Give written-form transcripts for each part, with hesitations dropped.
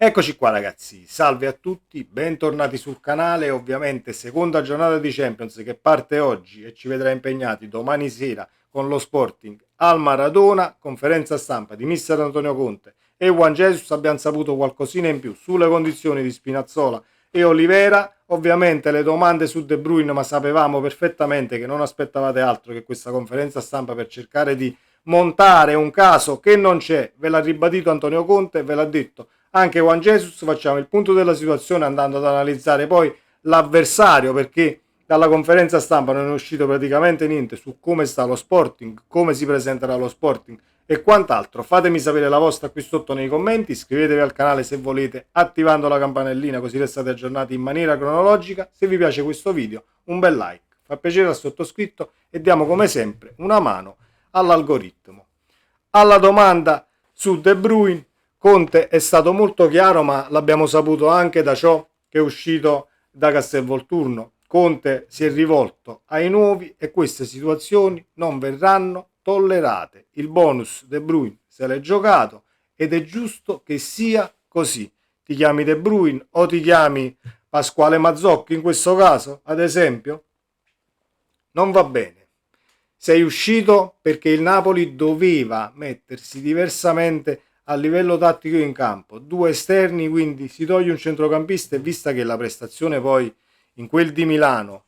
Eccoci qua ragazzi, salve a tutti, bentornati sul canale. Ovviamente seconda giornata di Champions che parte oggi e ci vedrà impegnati domani sera con lo Sporting al Maradona. Conferenza stampa di mister Antonio Conte e Juan Jesus. Abbiamo saputo qualcosina in più sulle condizioni di Spinazzola e Olivera. Ovviamente le domande su De Bruyne, ma sapevamo perfettamente che non aspettavate altro che questa conferenza stampa per cercare di montare un caso che non c'è. Ve l'ha ribadito Antonio Conte, ve l'ha detto anche Juan Jesus. Facciamo il punto della situazione andando ad analizzare poi l'avversario, perché dalla conferenza stampa non è uscito praticamente niente su come sta lo Sporting, come si presenterà lo Sporting e quant'altro. Fatemi sapere la vostra qui sotto nei commenti, iscrivetevi al canale se volete attivando la campanellina così restate aggiornati in maniera cronologica. Se vi piace questo video un bel like, fa piacere al sottoscritto e diamo come sempre una mano all'algoritmo. Alla domanda su De Bruyne, Conte è stato molto chiaro, ma l'abbiamo saputo anche da ciò che è uscito da Castelvolturno. Conte si è rivolto ai nuovi e queste situazioni non verranno tollerate. Il bonus De Bruyne se l'è giocato ed è giusto che sia così. Ti chiami De Bruyne o ti chiami Pasquale Mazzocchi in questo caso, ad esempio? Non va bene. Sei uscito perché il Napoli doveva mettersi diversamente a livello tattico in campo, due esterni, quindi si toglie un centrocampista e vista che la prestazione poi in quel di Milano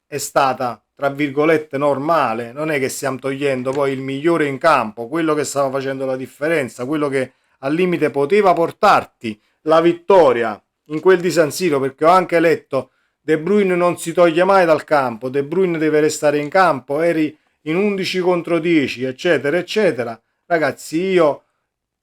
è stata tra virgolette normale, non è che stiamo togliendo poi il migliore in campo, quello che stava facendo la differenza, quello che al limite poteva portarti la vittoria in quel di San Siro, perché ho anche letto De Bruyne non si toglie mai dal campo, De Bruyne deve restare in campo, eri in 11 contro 10, eccetera, eccetera. Ragazzi, io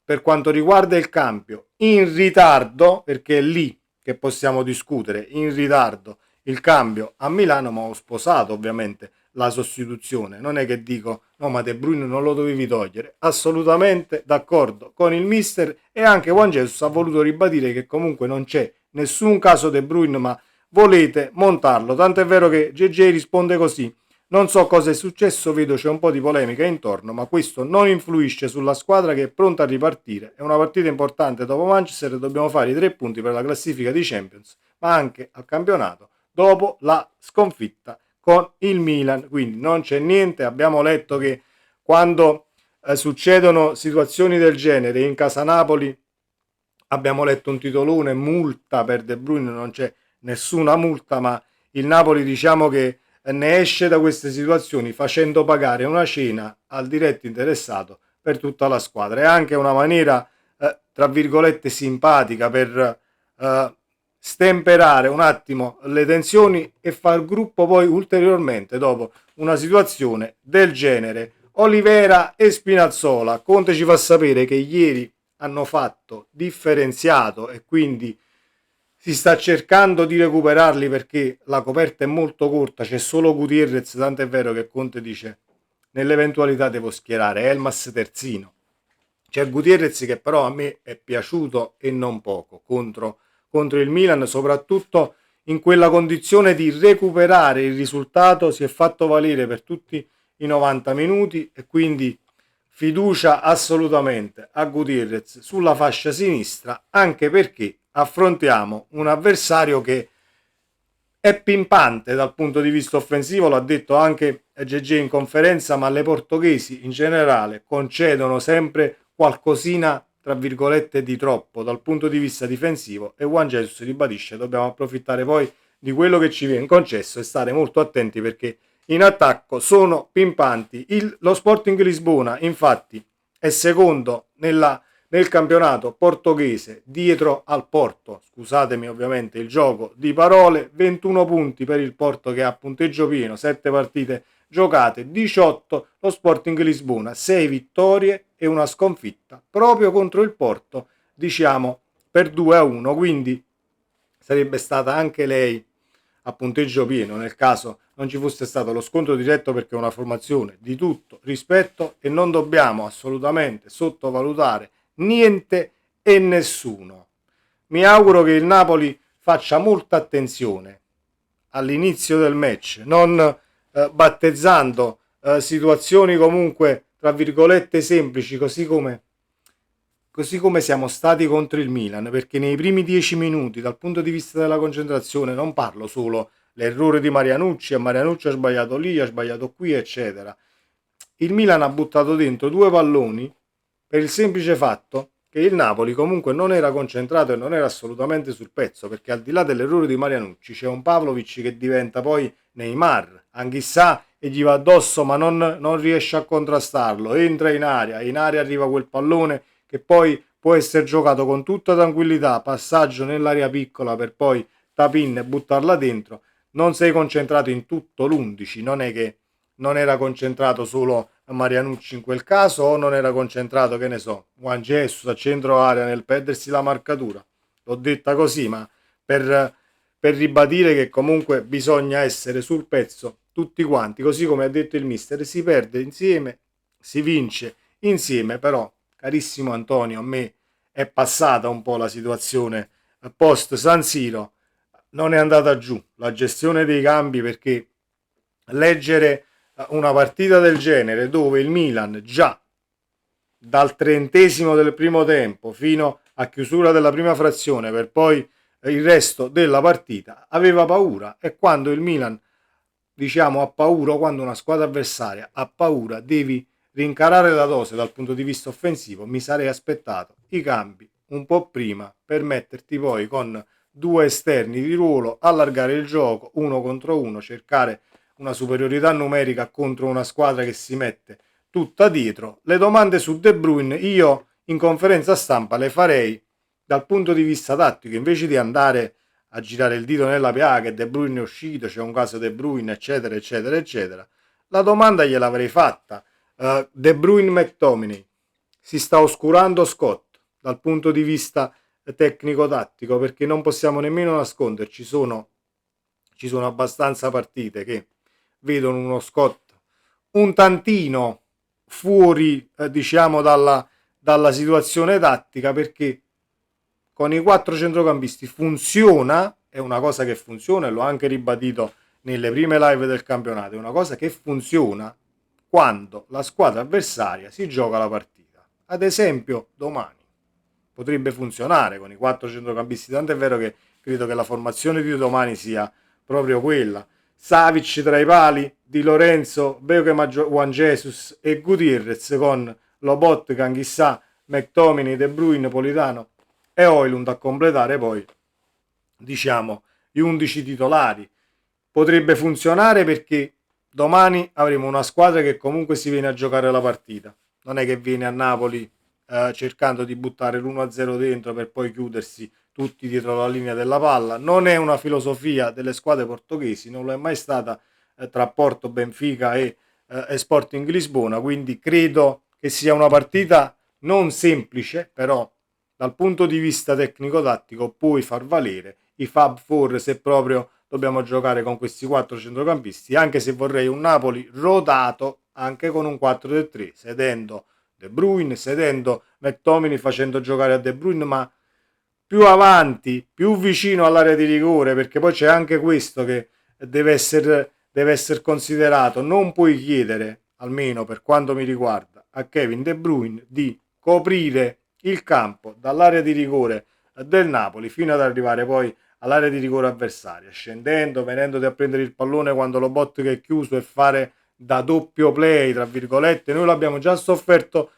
per quanto riguarda il cambio, in ritardo, perché è lì che possiamo discutere, in ritardo il cambio a Milano, ma ho sposato ovviamente la sostituzione. Non è che dico no, ma De Bruyne non lo dovevi togliere. Assolutamente d'accordo con il mister, e anche Juan Jesus ha voluto ribadire che comunque non c'è nessun caso De Bruyne, ma volete montarlo. Tanto è vero che JJ risponde così: non so cosa è successo, vedo c'è un po' di polemica intorno, ma questo non influisce sulla squadra che è pronta a ripartire. È una partita importante dopo Manchester e dobbiamo fare i 3 punti per la classifica di Champions, ma anche al campionato dopo la sconfitta con il Milan. Quindi non c'è niente. Abbiamo letto che quando succedono situazioni del genere in casa Napoli, abbiamo letto un titolone, multa per De Bruyne, non c'è nessuna multa, ma il Napoli diciamo che ne esce da queste situazioni facendo pagare una cena al diretto interessato per tutta la squadra. È anche una maniera tra virgolette simpatica per stemperare un attimo le tensioni e far gruppo poi ulteriormente dopo una situazione del genere. Olivera e Spinazzola, Conte ci fa sapere che ieri hanno fatto differenziato e quindi si sta cercando di recuperarli perché la coperta è molto corta, c'è solo Gutierrez, tanto è vero che Conte dice nell'eventualità devo schierare Elmas terzino. C'è Gutierrez che però a me è piaciuto e non poco contro il Milan, soprattutto in quella condizione di recuperare il risultato, si è fatto valere per tutti i 90 minuti e quindi fiducia assolutamente a Gutierrez sulla fascia sinistra, anche perché affrontiamo un avversario che è pimpante dal punto di vista offensivo, l'ha detto anche JJ in conferenza, ma le portoghesi in generale concedono sempre qualcosina tra virgolette di troppo dal punto di vista difensivo, e Juan Jesus ribadisce dobbiamo approfittare poi di quello che ci viene concesso e stare molto attenti perché in attacco sono pimpanti. Lo Sporting Lisbona infatti è secondo nel campionato portoghese dietro al Porto, scusatemi ovviamente il gioco di parole, 21 punti per il Porto che ha punteggio pieno, 7 partite giocate, 18 lo Sporting Lisbona, 6 vittorie e una sconfitta proprio contro il Porto, diciamo per 2-1, quindi sarebbe stata anche lei a punteggio pieno nel caso non ci fosse stato lo scontro diretto, perché è una formazione di tutto rispetto e non dobbiamo assolutamente sottovalutare niente e nessuno. Mi auguro che il Napoli faccia molta attenzione all'inizio del match, non battezzando situazioni comunque tra virgolette semplici, così come così come siamo stati contro il Milan, perché nei primi 10 minuti, dal punto di vista della concentrazione, non parlo solo l'errore di Marianucci, e Marianucci ha sbagliato lì, ha sbagliato qui, eccetera. Il Milan ha buttato dentro due palloni per il semplice fatto che il Napoli comunque non era concentrato e non era assolutamente sul pezzo, perché al di là dell'errore di Marianucci c'è un Pavlovic che diventa poi Neymar, Anghissà e gli va addosso ma non riesce a contrastarlo, entra in aria arriva quel pallone che poi può essere giocato con tutta tranquillità, passaggio nell'area piccola per poi tapin e buttarla dentro. Non sei concentrato in tutto l'11, non è che non era concentrato solo Marianucci in quel caso o non era concentrato, che ne so, Juan Jesus a centro area nel perdersi la marcatura. L'ho detta così, ma per, per ribadire che comunque bisogna essere sul pezzo tutti quanti, così come ha detto il mister, si perde insieme, si vince insieme, però carissimo Antonio, a me è passata un po' la situazione post San Siro, non è andata giù la gestione dei cambi, perché leggere una partita del genere dove il Milan già dal 30° del primo tempo fino a chiusura della prima frazione per poi il resto della partita aveva paura, e quando il Milan diciamo ha paura, o quando una squadra avversaria ha paura, devi rincarare la dose dal punto di vista offensivo. Mi sarei aspettato i cambi un po' prima per metterti poi con due esterni di ruolo, allargare il gioco uno contro uno, cercare una superiorità numerica contro una squadra che si mette tutta dietro. Le domande su De Bruyne io in conferenza stampa le farei dal punto di vista tattico, invece di andare a girare il dito nella piaga che De Bruyne è uscito, c'è un caso De Bruyne, eccetera, eccetera, eccetera. La domanda gliel'avrei fatta. De Bruyne McTominay, si sta oscurando Scott dal punto di vista tecnico-tattico, perché non possiamo nemmeno nasconderci, ci sono abbastanza partite che vedono uno Scott un tantino fuori diciamo dalla situazione tattica, perché con i quattro centrocampisti funziona, è una cosa che funziona e l'ho anche ribadito nelle prime live del campionato, è una cosa che funziona quando la squadra avversaria si gioca la partita. Ad esempio domani potrebbe funzionare con i quattro centrocampisti, tanto è vero che credo che la formazione di domani sia proprio quella. Savic tra i pali, Di Lorenzo, Beuke, Juan Jesus e Gutierrez, con Lobotka, Anghissà, McTominay, De Bruyne, Politano e Højlund a completare poi diciamo gli 11 titolari. Potrebbe funzionare perché domani avremo una squadra che comunque si viene a giocare la partita, non è che viene a Napoli cercando di buttare l'1-0 dentro per poi chiudersi tutti dietro la linea della palla. Non è una filosofia delle squadre portoghesi, non lo è mai stata tra Porto, Benfica e Sporting Lisbona, quindi credo che sia una partita non semplice, però dal punto di vista tecnico-tattico puoi far valere i Fab Four se proprio dobbiamo giocare con questi quattro centrocampisti, anche se vorrei un Napoli rotato anche con un 4-3, sedendo De Bruyne, sedendo McTominay, facendo giocare a De Bruyne ma più avanti, più vicino all'area di rigore, perché poi c'è anche questo che deve essere considerato. Non puoi chiedere, almeno per quanto mi riguarda, a Kevin De Bruyne di coprire il campo dall'area di rigore del Napoli fino ad arrivare poi all'area di rigore avversaria, scendendo, venendoti a prendere il pallone quando lo bot che è chiuso e fare da doppio play, tra virgolette. Noi l'abbiamo già sofferto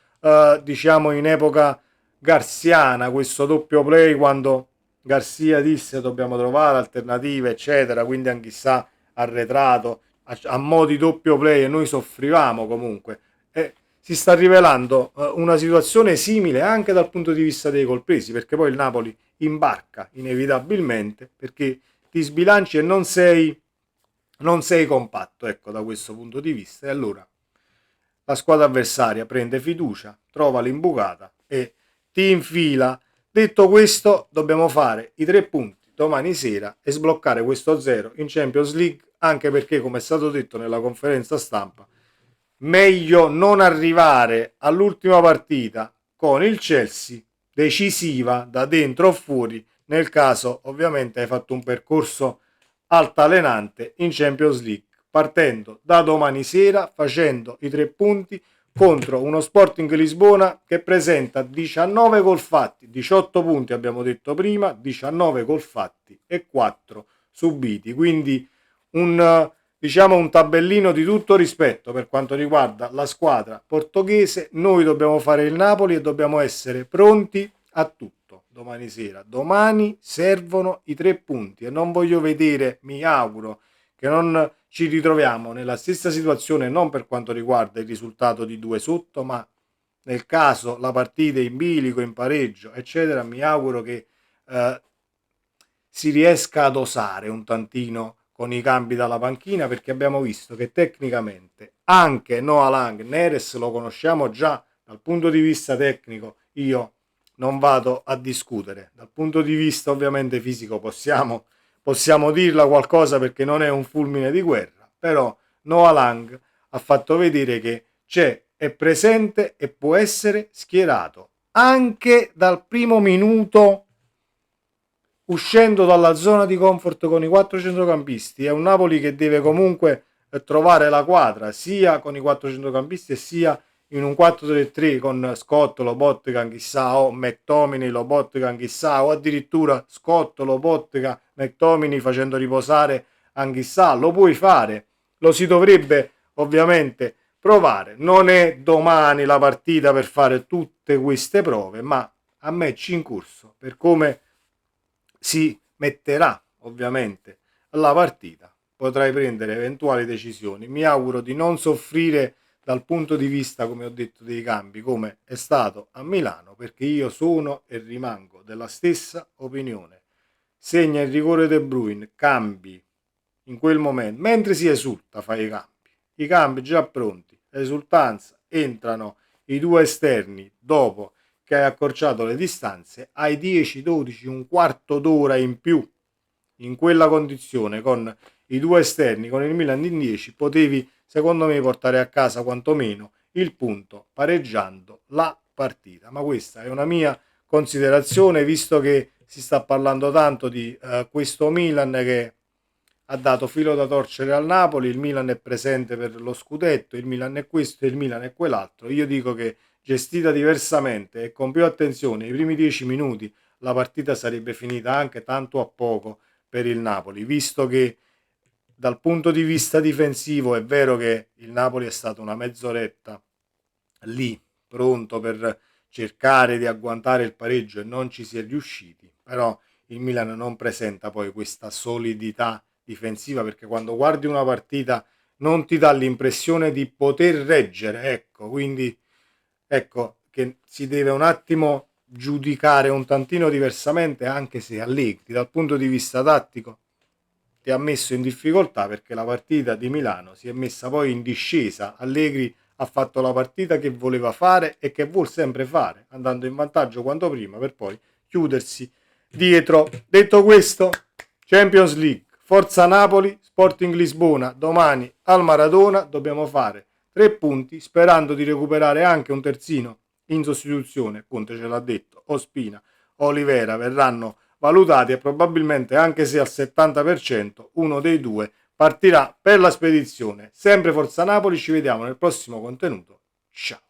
diciamo in epoca garziana, questo doppio play, quando Garzia disse dobbiamo trovare alternative eccetera, quindi Anghissà arretrato a mo' di doppio play e noi soffrivamo comunque, e si sta rivelando una situazione simile anche dal punto di vista dei gol presi, perché poi il Napoli imbarca inevitabilmente perché ti sbilanci e non sei compatto, ecco, da questo punto di vista, e allora la squadra avversaria prende fiducia, trova l'imbucata e ti infila. Detto questo, dobbiamo fare i 3 punti domani sera e sbloccare questo 0 in Champions League, anche perché, come è stato detto nella conferenza stampa, meglio non arrivare all'ultima partita con il Chelsea decisiva da dentro o fuori, nel caso ovviamente hai fatto un percorso altalenante in Champions League, partendo da domani sera, facendo i 3 punti, contro uno Sporting Lisbona che presenta 19 gol fatti, 18 punti abbiamo detto prima, 19 gol fatti e 4 subiti, quindi un tabellino di tutto rispetto per quanto riguarda la squadra portoghese. Noi dobbiamo fare il Napoli e dobbiamo essere pronti a tutto domani sera. Domani servono i 3 punti e non voglio vedere, mi auguro che non ci ritroviamo nella stessa situazione, non per quanto riguarda il risultato di 2 sotto, ma nel caso la partita in bilico, in pareggio, eccetera. Mi auguro che si riesca ad osare un tantino con i cambi dalla panchina, perché abbiamo visto che tecnicamente anche Noah Lang, Neres lo conosciamo già dal punto di vista tecnico, io non vado a discutere. Dal punto di vista ovviamente fisico possiamo dirla qualcosa perché non è un fulmine di guerra, però Noah Lang ha fatto vedere che è presente e può essere schierato anche dal primo minuto, uscendo dalla zona di comfort con i 4 centrocampisti. È un Napoli che deve comunque trovare la quadra sia con i 4 centrocampisti e sia in un 4-3-3 con Scott, Lobotka, Anghissà o McTominay, Lobotka, Anghissà, o addirittura Scott, Lobotka, McTominay facendo riposare Anghissà. Lo puoi fare, lo si dovrebbe ovviamente provare. Non è domani la partita per fare tutte queste prove, ma a match in corso, per come si metterà ovviamente alla partita, potrai prendere eventuali decisioni. Mi auguro di non soffrire dal punto di vista, come ho detto, dei cambi, come è stato a Milano, perché io sono e rimango della stessa opinione. Segna il rigore De Bruyne, cambi in quel momento, mentre si esulta fai i cambi già pronti, esultanza, entrano i 2 esterni dopo che hai accorciato le distanze, hai 10, 12, un quarto d'ora in più in quella condizione con i 2 esterni, con il Milan in 10, potevi secondo me portare a casa quantomeno il punto pareggiando la partita. Ma questa è una mia considerazione, visto che si sta parlando tanto di questo Milan che ha dato filo da torcere al Napoli. Il Milan è presente per lo scudetto, il Milan è questo e il Milan è quell'altro. Io dico che gestita diversamente e con più attenzione, i primi 10 minuti la partita sarebbe finita anche tanto a poco per il Napoli, visto che dal punto di vista difensivo è vero che il Napoli è stato una mezz'oretta lì pronto per cercare di agguantare il pareggio e non ci si è riusciti, però il Milan non presenta poi questa solidità difensiva, perché quando guardi una partita non ti dà l'impressione di poter reggere, ecco, quindi ecco che si deve un attimo giudicare un tantino diversamente, anche se Allegri dal punto di vista tattico ti ha messo in difficoltà, perché la partita di Milano si è messa poi in discesa. Allegri ha fatto la partita che voleva fare e che vuol sempre fare, andando in vantaggio quanto prima per poi chiudersi dietro. Detto questo, Champions League, Forza Napoli, Sporting Lisbona, domani al Maradona, dobbiamo fare 3 punti sperando di recuperare anche un terzino in sostituzione. Conte ce l'ha detto, Ospina, Olivera verranno valutati e probabilmente, anche se al 70%, uno dei due partirà per la spedizione. Sempre Forza Napoli, ci vediamo nel prossimo contenuto. Ciao!